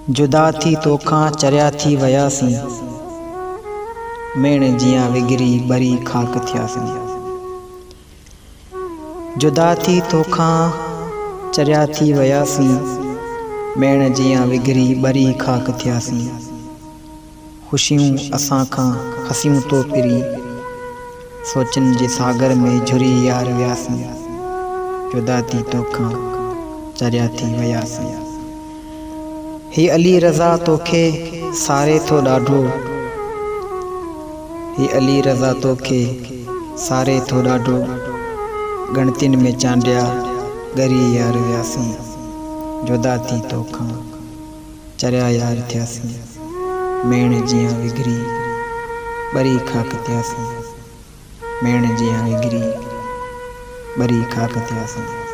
जुदा थी तोखां चरिया थी वयासीं, मेण जियां विगिरी बरी खाक थियासीं। जुदा थी तोखां चरिया थी वयासीं, मेण जियां विगिरी बरी खाक थियासीं। खुशियूं असां खां हसियूं तो पिरी, सोचन जे सागर में झुरी यार वियासीं। जुदा थी तोखां चरिया थी वयासीं। ही अली रज़ा तोखे सारे थो ॾाढो, ही अली रज़ा तोखे सारे थो ॾाढो। गणतिन में चांडिया ॻरी यार वियासीं। जुदा थी तोखां चरिया यार थियासीं, मेण जियां विगिरी बरी खाक थियासीं। मेण जियां विगिरी बरी खाक थियासीं।